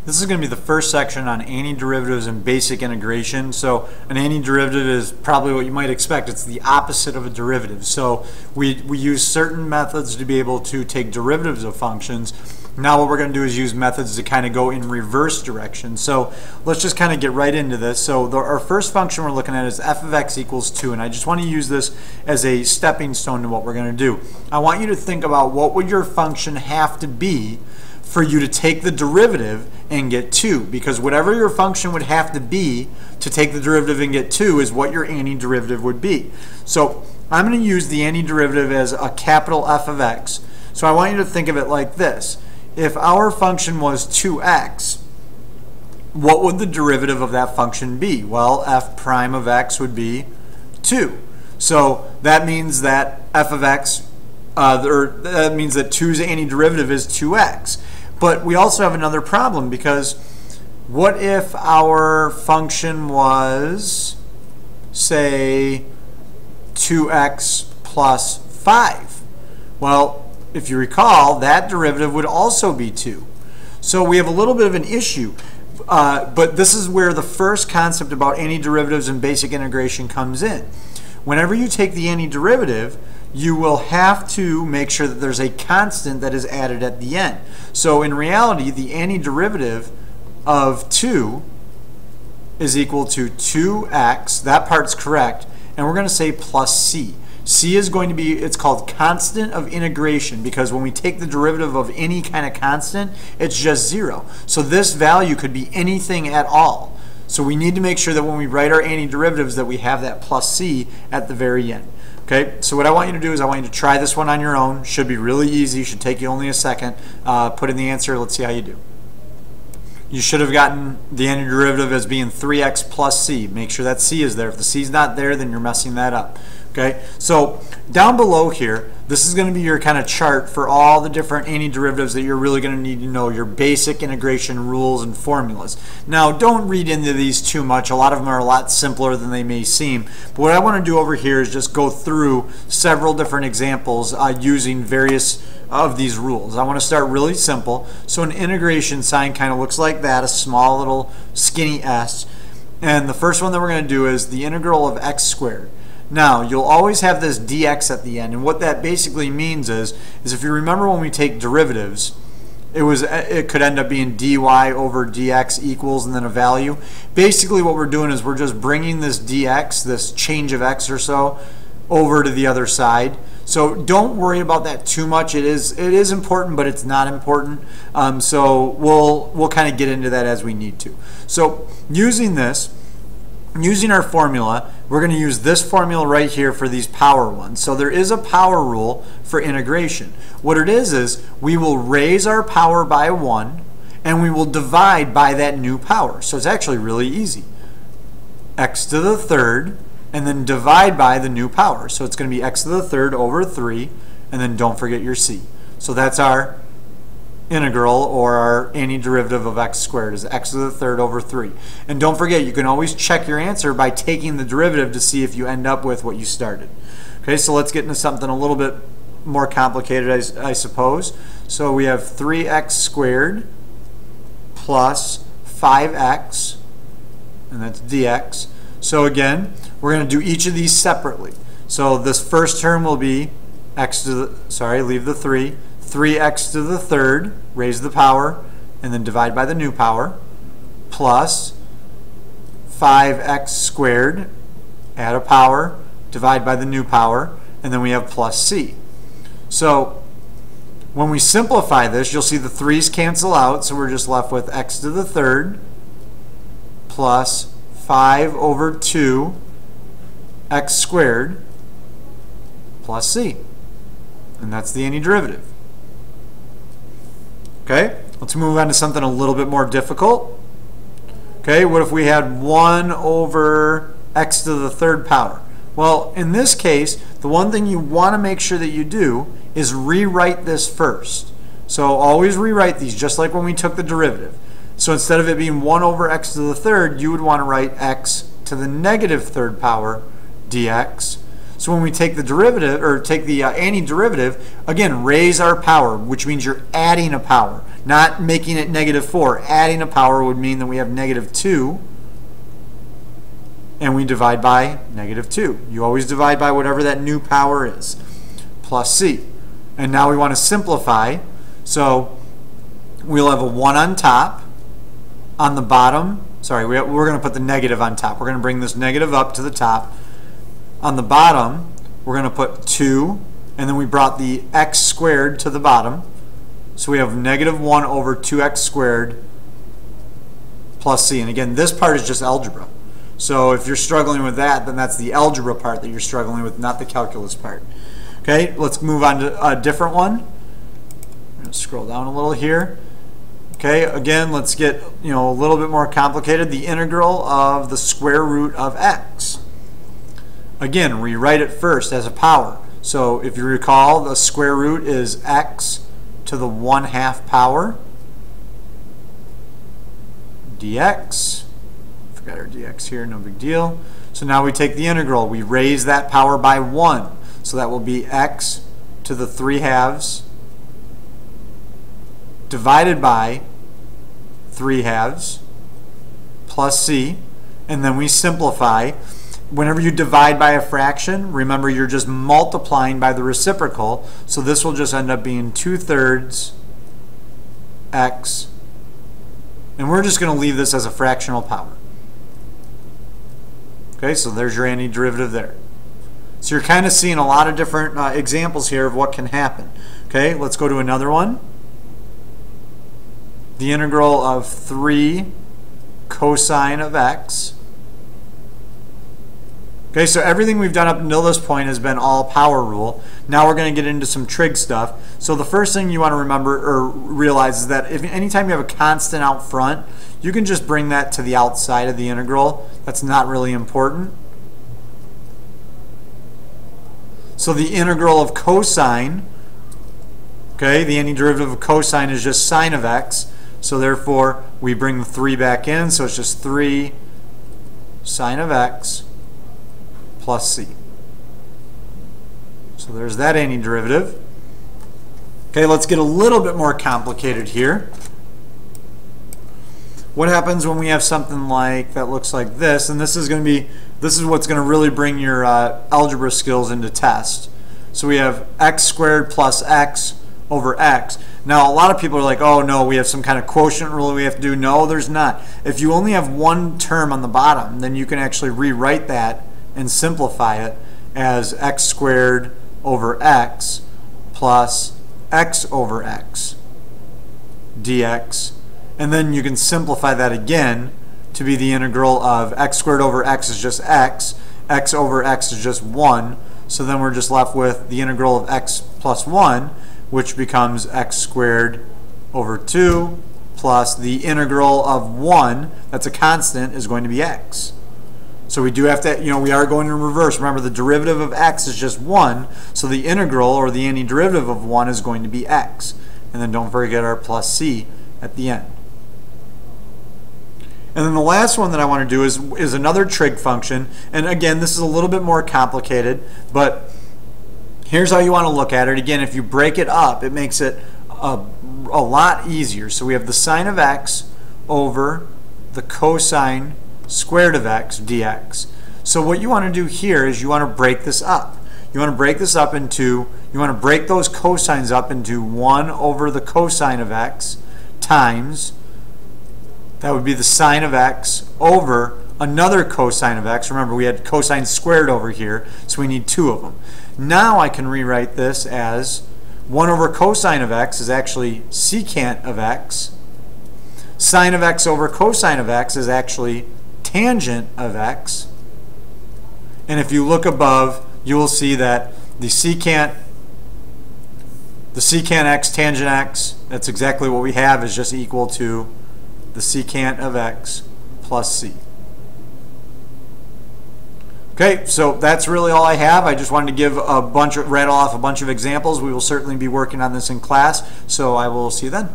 This is going to be the first section on antiderivatives and basic integration. So an antiderivative is probably what you might expect. It's the opposite of a derivative. So we use certain methods to be able to take derivatives of functions. Now what we're going to do is use methods to kind of go in reverse direction. So let's just kind of get right into this. So our first function we're looking at is f of x equals 2, and I just want to use this as a stepping stone to what we're going to do. I want you to think about what would your function have to be for you to take the derivative and get 2, because whatever your function would have to be to take the derivative and get 2 is what your antiderivative would be. So I'm going to use the antiderivative as a capital F of x. So I want you to think of it like this. If our function was 2x, what would the derivative of that function be? Well, f prime of x would be 2. So that means that f of x, that means that 2's antiderivative is 2x. But we also have another problem, because what if our function was, say, 2x plus 5? Well, if you recall, that derivative would also be 2. So we have a little bit of an issue. But this is where the first concept about antiderivatives and basic integration comes in. Whenever you take the antiderivative, you will have to make sure that there's a constant that is added at the end. So in reality, the antiderivative of 2 is equal to 2x, that part's correct, and we're going to say plus c. C is going to be, it's called constant of integration, because when we take the derivative of any kind of constant, it's just 0. So this value could be anything at all. So we need to make sure that when we write our antiderivatives that we have that plus c at the very end. Okay, so what I want you to do is I want you to try this one on your own. Should be really easy. Should take you only a second. Put in the answer. Let's see how you do. You should have gotten the antiderivative as being 3x plus c. Make sure that c is there. If the c is not there, then you're messing that up. Okay, so down below here, this is going to be your kind of chart for all the different antiderivatives that you're really going to need to know, your basic integration rules and formulas. Now, don't read into these too much. A lot of them are a lot simpler than they may seem. But what I want to do over here is just go through several different examples using various of these rules. I want to start really simple. So an integration sign kind of looks like that, a small little skinny s. And the first one that we're going to do is the integral of x squared. Now, you'll always have this dx at the end, and what that basically means is if you remember when we take derivatives, it could end up being dy over dx equals and then a value. Basically what we're doing is we're just bringing this dx, this change of x or so, over to the other side. So don't worry about that too much. It is important, but it's not important. So we'll kind of get into that as we need to. So using our formula, we're going to use this formula right here for these power ones. So there is a power rule for integration. What it is we will raise our power by 1, and we will divide by that new power. So it's actually really easy. X to the third, and then divide by the new power. So it's going to be x to the third over 3, and then don't forget your c. So that's our integral, or our antiderivative of x squared, is x to the third over 3. And don't forget, you can always check your answer by taking the derivative to see if you end up with what you started. Okay, so let's get into something a little bit more complicated, I suppose. So we have 3x squared plus 5x, and that's dx. So again, we're going to do each of these separately. So this first term will be x to the, leave the 3, 3x to the third, raise the power, and then divide by the new power, plus 5x squared, add a power, divide by the new power, and then we have plus c. So when we simplify this, you'll see the 3's cancel out, so we're just left with x to the third plus 5 over 2 x squared plus c. And that's the antiderivative. Okay, let's move on to something a little bit more difficult. Okay, what if we had 1 over x to the third power? Well, in this case, the one thing you want to make sure that you do is rewrite this first. So always rewrite these, just like when we took the derivative. So instead of it being 1 over x to the third, you would want to write x to the negative third power dx. So when we take the derivative, or take the antiderivative, again, raise our power, which means you're adding a power, not making it -4. Adding a power would mean that we have -2, and we divide by -2. You always divide by whatever that new power is, plus c. And now we want to simplify, so we'll have a 1 on top. On the bottom, sorry, we're going to put the negative on top. We're going to bring this negative up to the top. On the bottom, we're going to put 2, and then we brought the x squared to the bottom. So we have -1 over 2x squared plus c. And again, this part is just algebra. So if you're struggling with that, then that's the algebra part that you're struggling with, not the calculus part. Okay, let's move on to a different one. I'm going to scroll down a little here. Okay, again, let's get a little bit more complicated. The integral of the square root of x. Again, rewrite it first as a power. So if you recall, the square root is x to the 1/2 power dx. Forgot our dx here, no big deal. So now we take the integral. We raise that power by 1. So that will be x to the 3/2 divided by 3/2 plus c. And then we simplify. Whenever you divide by a fraction, remember you're just multiplying by the reciprocal. So this will just end up being 2/3 x. And we're just going to leave this as a fractional power. Okay, so there's your antiderivative there. So you're kind of seeing a lot of different examples here of what can happen. Okay, let's go to another one. The integral of 3 cosine of x. Okay, so everything we've done up until this point has been all power rule. Now we're going to get into some trig stuff. So the first thing you want to remember or realize is that if anytime you have a constant out front, you can just bring that to the outside of the integral. That's not really important. So the integral of cosine, okay, the antiderivative of cosine is just sine of x. So therefore, we bring the 3 back in, so it's just 3 sine of x plus c. So there's that antiderivative. Okay, let's get a little bit more complicated here. What happens when we have something like that looks like this? And this is what's going to really bring your algebra skills into test. So we have x squared plus x over x. Now a lot of people are like, oh no, we have some kind of quotient rule we have to do. No, there's not. If you only have one term on the bottom, then you can actually rewrite that and simplify it as x squared over x plus x over x dx. And then you can simplify that again to be the integral of x squared over x is just x over x is just 1. So then we're just left with the integral of x plus 1, which becomes x squared over 2 plus the integral of 1, that's a constant, is going to be x. So we do have to, we are going in reverse. Remember, the derivative of x is just 1, so the integral, or the antiderivative of 1, is going to be x. And then don't forget our plus c at the end. And then the last one that I want to do is another trig function. And again, this is a little bit more complicated, but here's how you want to look at it. Again, if you break it up, it makes it a lot easier. So we have the sine of x over the cosine squared of x dx. So what you want to do here is you want to break this up. You want to break this up into, you want to break those cosines up into 1 over the cosine of x times, that would be the sine of x over another cosine of x. Remember, we had cosine squared over here, so we need 2 of them. Now I can rewrite this as 1 over cosine of x is actually secant of x. Sine of x over cosine of x is actually tangent of x. And if you look above, you will see that the secant x, tangent x, that's exactly what we have, is just equal to the secant of x plus c. Okay, so that's really all I have. I just wanted to give rattle off a bunch of examples. We will certainly be working on this in class, so I will see you then.